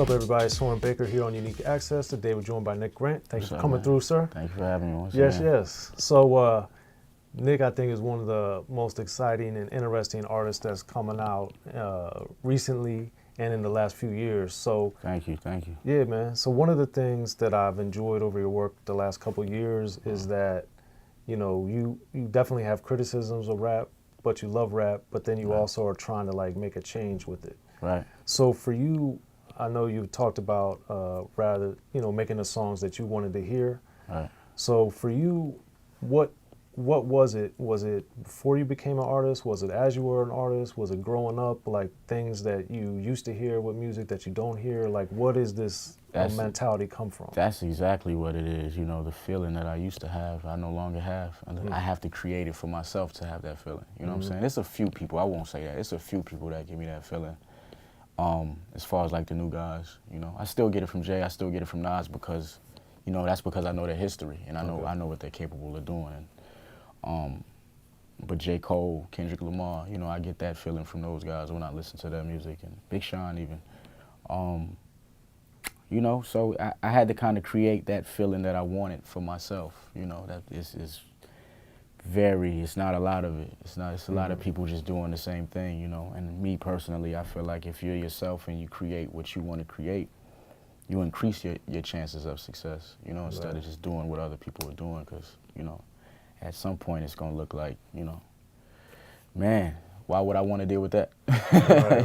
up, everybody? Soren Baker here on Unique Access. Today we're joined by Nick Grant. Thank you for coming man? through, sir. Thank you for having me once Yes, again. yes. So Nick, I think, is one of the most exciting and interesting artists that's coming out recently and in the last few years. So Thank you. yeah, man. So one of the things that I've enjoyed over your work the last couple of years is that, you know, you definitely have criticisms of rap, but you love rap, but then you also are trying to like make a change with it. Right. So for you, I know you talked about rather, you know, making the songs that you wanted to hear. Right. So for you, what was it? Was it before you became an artist? Was it as you were an artist? Was it growing up? Like things that you used to hear with music that you don't hear? Like what is this mentality come from? That's exactly what it is. You know, the feeling that I used to have, I no longer have. And I have to create it for myself to have that feeling. You know what I'm saying? It's a few people, I won't say that. It's a few people that give me that feeling. As far as like the new guys, you know, I still get it from Jay, I still get it from Nas because, you know, that's because I know their history and I know what they're capable of doing. But J. Cole, Kendrick Lamar, you know, I get that feeling from those guys when I listen to their music, and Big Sean even. You know, so I had to kind of create that feeling that I wanted for myself. You know, that is it's not a lot of it. It's a lot of people just doing the same thing, you know. And me personally, I feel like if you're yourself and you create what you want to create, you increase your chances of success, you know, instead of just doing what other people are doing, because, you know, at some point it's going to look like, you know, man, why would I want to deal with that?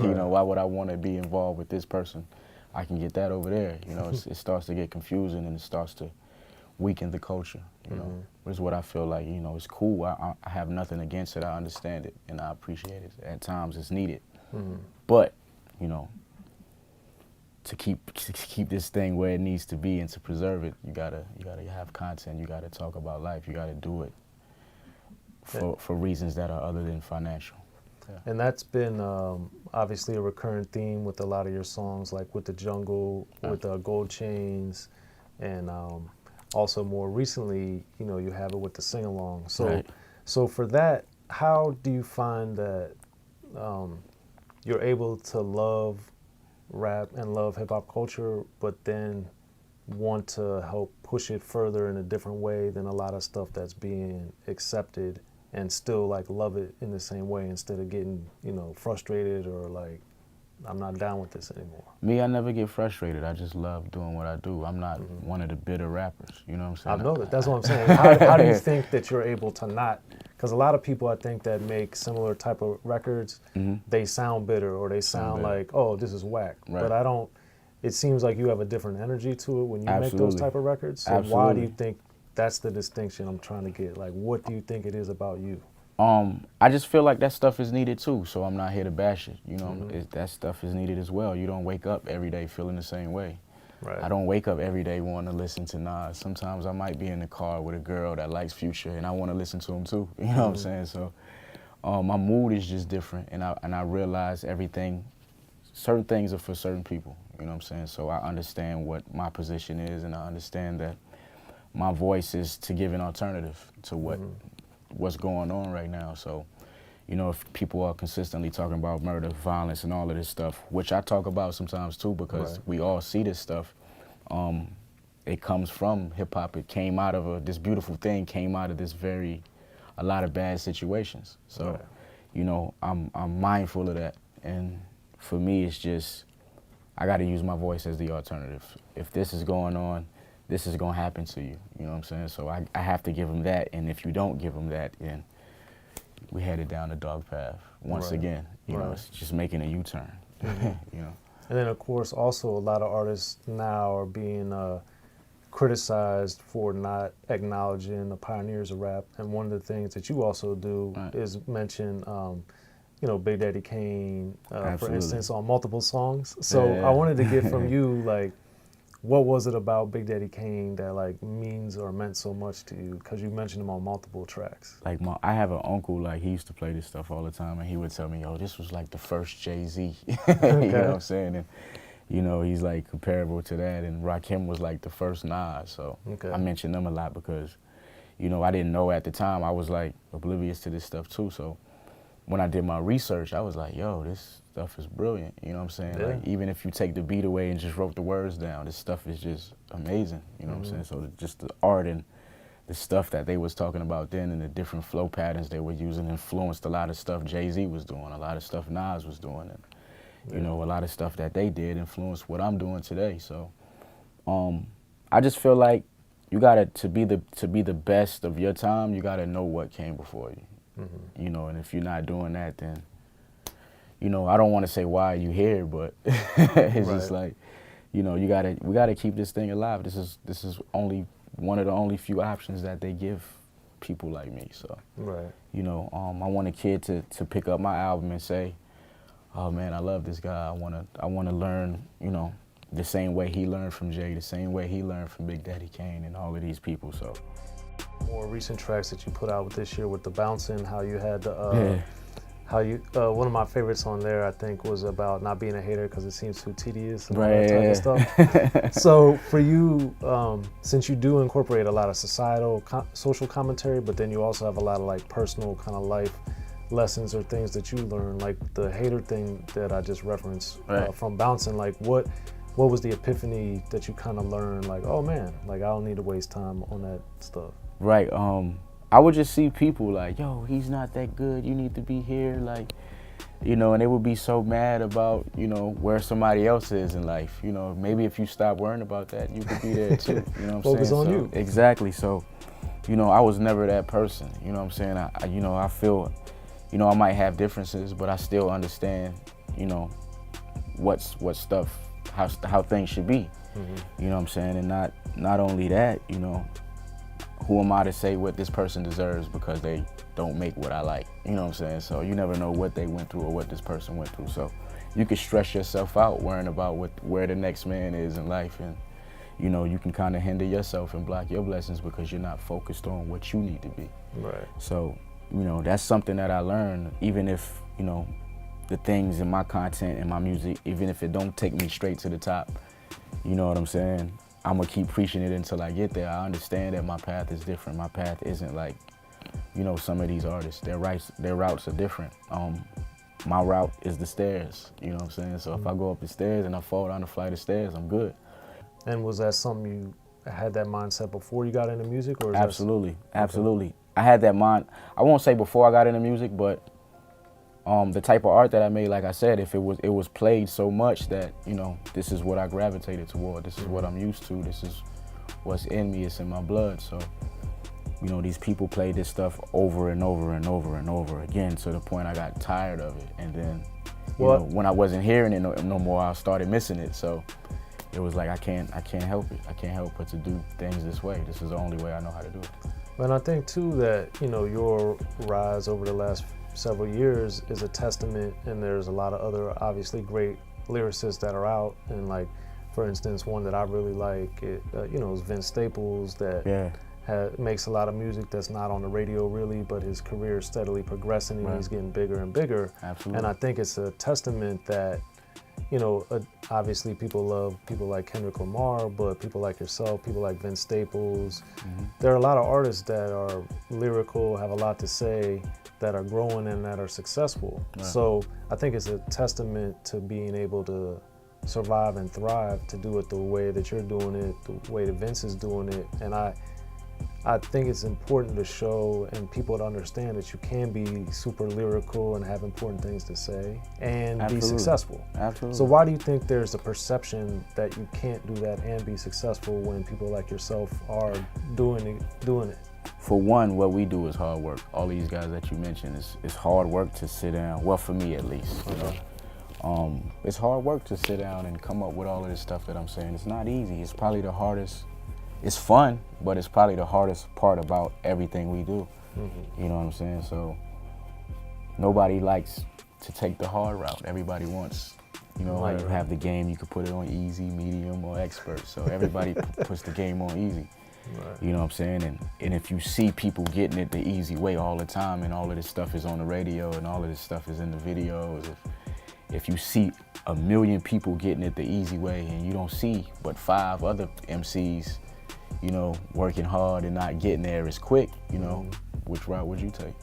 You know, why would I want to be involved with this person? I can get that over there, you know. It starts to get confusing and it starts to weaken the culture, you know. Is what I feel like, you know, it's cool. I have nothing against it. I understand it and I appreciate it. At times it's needed. But, you know, to keep this thing where it needs to be and to preserve it, you gotta have content. You gotta talk about life. You gotta do it for reasons that are other than financial. Yeah. And that's been obviously a recurrent theme with a lot of your songs, like with The Jungle, with Gold Chains, and also more recently, you know, you have it with the sing-along. So, so for that, how do you find that you're able to love rap and love hip-hop culture, but then want to help push it further in a different way than a lot of stuff that's being accepted, and still like love it in the same way instead of getting, you know, frustrated or like, I'm not down with this anymore? Me, I never get frustrated. I just love doing what I do. I'm not one of the bitter rappers, you know what I'm saying? I know that. That's what I'm saying. How do you think that you're able to not? Because a lot of people, I think, that make similar type of records, they sound bitter or they sound like, oh, this is whack. But I don't. It seems like you have a different energy to it when you make those type of records. So why do you think that's the distinction I'm trying to get? Like, what do you think it is about you? I just feel like that stuff is needed too, so I'm not here to bash it. You know, that stuff is needed as well. You don't wake up every day feeling the same way. Right. I don't wake up every day wanting to listen to Nas. Sometimes I might be in the car with a girl that likes Future and I want to listen to him too. You know what I'm saying? So my mood is just different, and I realize certain things are for certain people. You know what I'm saying? So I understand what my position is, and I understand that my voice is to give an alternative to what's going on right now. So, you know, if people are consistently talking about murder, violence, and all of this stuff, which I talk about sometimes too, because we all see this stuff, it comes from hip-hop. It came out of this beautiful thing, came out of a lot of bad situations. So, you know, I'm mindful of that. And for me, it's just, I got to use my voice as the alternative. If this is going on, this is going to happen to you. You know what I'm saying? So I have to give them that. And if you don't give them that, then we headed down the dog path once again. You know, it's just making a U-turn. You know. And then, of course, also a lot of artists now are being criticized for not acknowledging the pioneers of rap. And one of the things that you also do is mention, you know, Big Daddy Kane, for instance, on multiple songs. So I wanted to get from you, like, what was it about Big Daddy Kane that like means or meant so much to you? Because you mentioned him on multiple tracks. Like I have an uncle, like he used to play this stuff all the time, and he would tell me, yo, this was like the first Jay-Z. You know what I'm saying? And you know, he's like comparable to that, and Rakim was like the first Nas. So I mention them a lot because, you know, I didn't know at the time. I was like oblivious to this stuff too. So when I did my research, I was like, yo, this stuff is brilliant. You know what I'm saying? Yeah. Like, even if you take the beat away and just wrote the words down, this stuff is just amazing. You know what I'm saying? So just the art and the stuff that they was talking about then and the different flow patterns they were using influenced a lot of stuff Jay-Z was doing, a lot of stuff Nas was doing, and you know, a lot of stuff that they did influenced what I'm doing today. So I just feel like you gotta, to be the best of your time, you gotta know what came before you. You know, and if you're not doing that, then, you know, I don't want to say why are you here, but it's just like, you know, we gotta keep this thing alive. This is only one of the only few options that they give people like me. So, you know, I want a kid to pick up my album and say, oh man, I love this guy. I wanna learn, you know, the same way he learned from Jay, the same way he learned from Big Daddy Kane and all of these people. So, more recent tracks that you put out this year with the bouncing, how you had the how you one of my favorites on there I think was about not being a hater because it seems too tedious and all that type of stuff. So for you, since you do incorporate a lot of societal social commentary, but then you also have a lot of like personal kind of life lessons or things that you learn, like the hater thing that I just referenced from bouncing, like what was the epiphany that you kind of learned, like, oh man, like I don't need to waste time on that stuff? Right. I would just see people like, yo, he's not that good. You need to be here. Like, you know, and they would be so mad about, you know, where somebody else is in life. You know, maybe if you stop worrying about that, you could be there too. You know what I'm saying? Focus on you. Exactly. So, you know, I was never that person. You know what I'm saying? You know, I feel, you know, I might have differences, but I still understand, you know, what stuff, how things should be. You know what I'm saying? And not only that, you know, who am I to say what this person deserves because they don't make what I like? You know what I'm saying? So you never know what they went through or what this person went through. So you can stress yourself out worrying about where the next man is in life, and you know, you can kind of hinder yourself and block your blessings because you're not focused on what you need to be. Right. So, you know, that's something that I learned, even if, you know, the things in my content and my music, even if it don't take me straight to the top, you know what I'm saying? I'm gonna keep preaching it until I get there. I understand that my path is different. My path isn't like, you know, some of these artists. Their routes are different. My route is the stairs, you know what I'm saying? So if I go up the stairs and I fall down the flight of stairs, I'm good. And was that something you had that mindset before you got into music, or is Absolutely. I had that mind. I won't say before I got into music, but the type of art that I made, like I said, if it was played so much that, you know, this is what I gravitated toward. This is what I'm used to. This is what's in me. It's in my blood. So, you know, these people played this stuff over and over and over and over again to the point I got tired of it. And then, you know, when I wasn't hearing it no more, I started missing it. So it was like I can't help it. I can't help but to do things this way. This is the only way I know how to do it. And I think too that, you know, your rise over the last several years is a testament, and there's a lot of other obviously great lyricists that are out, and like, for instance, one that I really like, you know, is Vince Staples, that makes a lot of music that's not on the radio really, but his career is steadily progressing and he's getting bigger and bigger. Absolutely. And I think it's a testament that, you know, obviously people love people like Kendrick Lamar, but people like yourself, people like Vince Staples, there are a lot of artists that are lyrical, have a lot to say, that are growing and that are successful. So I think it's a testament to being able to survive and thrive, to do it the way that you're doing it, the way that Vince is doing it. And I think it's important to show and people to understand that you can be super lyrical and have important things to say and be successful. Absolutely. So why do you think there's a perception that you can't do that and be successful when people like yourself are doing it? For one, what we do is hard work. All these guys that you mentioned, it's hard work to sit down. Well, for me at least, you know. It's hard work to sit down and come up with all of this stuff that I'm saying. It's not easy. It's probably the hardest. It's fun, but it's probably the hardest part about everything we do. You know what I'm saying? So nobody likes to take the hard route. Everybody wants, you know, to have the game. You could put it on easy, medium, or expert. So everybody puts the game on easy. You know what I'm saying? And if you see people getting it the easy way all the time, and all of this stuff is on the radio and all of this stuff is in the videos, if you see 1 million people getting it the easy way and you don't see but 5 other MCs, you know, working hard and not getting there as quick, you know, which route would you take?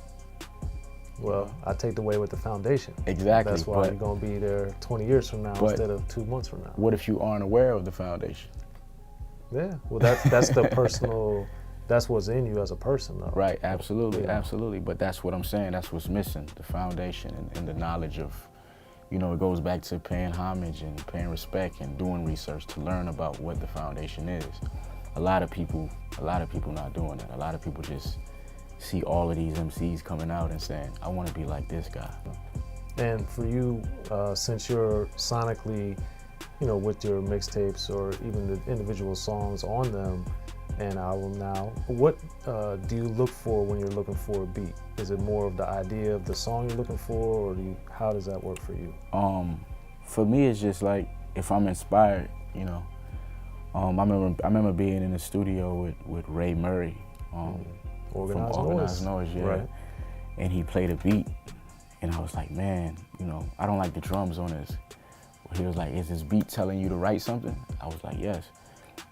Well, I take the way with the foundation. Exactly. That's why you're going to be there 20 years from now instead of 2 months from now. What if you aren't aware of the foundation? Yeah, well, that's the personal, that's what's in you as a person, though. Right, absolutely, Yeah. absolutely. But that's what I'm saying, that's what's missing, the foundation and the knowledge of, you know, it goes back to paying homage and paying respect and doing research to learn about what the foundation is. A lot of people not doing it. A lot of people just see all of these MCs coming out and saying, I want to be like this guy. And for you, since you're sonically, you know, with your mixtapes or even the individual songs on them and album now, what do you look for when you're looking for a beat? Is it more of the idea of the song you're looking for, or how does that work for you? For me, it's just like, if I'm inspired, you know. I remember being in the studio with Ray Murray, Organized Noise, yeah. Right. And he played a beat, and I was like, man, you know, I don't like the drums on this. He was like, is this beat telling you to write something? I was like, yes.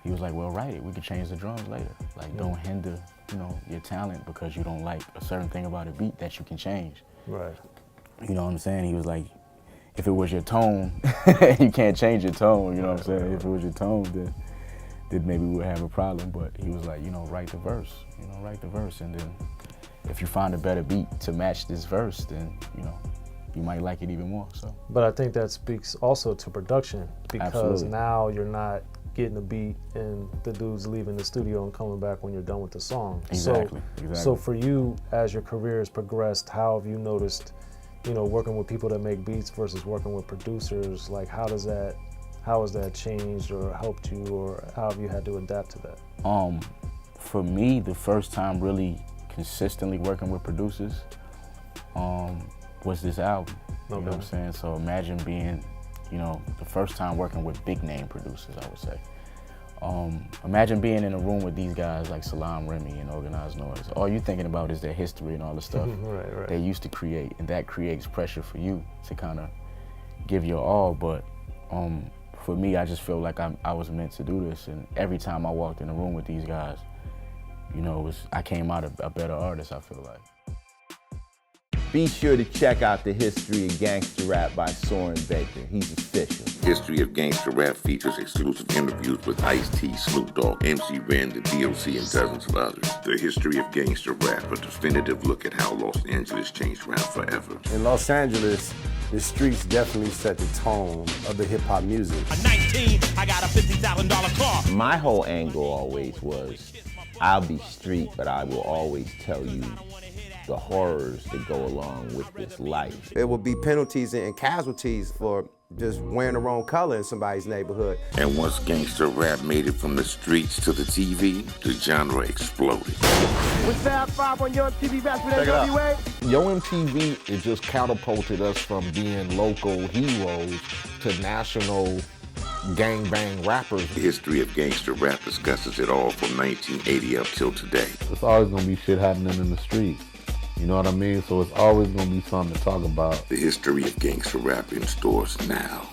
He was like, well, write it. We can change the drums later. Like, don't hinder, you know, your talent because you don't like a certain thing about a beat that you can change. Right. You know what I'm saying? He was like, if it was your tone, you can't change your tone, you know what I'm saying? If it was your tone, then maybe we would have a problem. But he was like, you know, write the verse, and then if you find a better beat to match this verse, then, you know, you might like it even more, so. But I think that speaks also to production, because Absolutely. now you're not getting a beat and the dude's leaving the studio and coming back when you're done with the song. Exactly. So for you, as your career has progressed, how have you noticed, you know, working with people that make beats versus working with producers? Like, how has that changed or helped you, or how have you had to adapt to that? For me, the first time really consistently working with producers was this album. You know what I'm saying? So imagine being, you know, the first time working with big name producers, I would say. Imagine being in a room with these guys like Salam Remy and Organized Noise. All you're thinking about is their history and all the stuff Right. they used to create, and that creates pressure for you to kind of give your all. But for me, I just feel like I was meant to do this, and every time I walked in a room with these guys, you know, I came out a better artist, I feel like. Be sure to check out the History of Gangster Rap by Soren Baker. He's official. History of Gangster Rap features exclusive interviews with Ice-T, Snoop Dogg, MC Ren, the D.O.C, and dozens of others. The History of Gangster Rap, a definitive look at how Los Angeles changed rap forever. In Los Angeles, the streets definitely set the tone of the hip-hop music. At 19, I got a $50,000 car. My whole angle always was, I'll be street, but I will always tell you the horrors that go along with this life. It will be penalties and casualties for just wearing the wrong color in somebody's neighborhood. And once gangster rap made it from the streets to the TV, the genre exploded. With Fab 5 on your MTV back with NWA. Yo MTV, it just catapulted us from being local heroes to national gangbang rappers. The History of Gangster Rap discusses it all from 1980 up till today. It's always gonna be shit happening in the streets. You know what I mean? So it's always gonna be something to talk about. The History of Gangster Rap in stores now.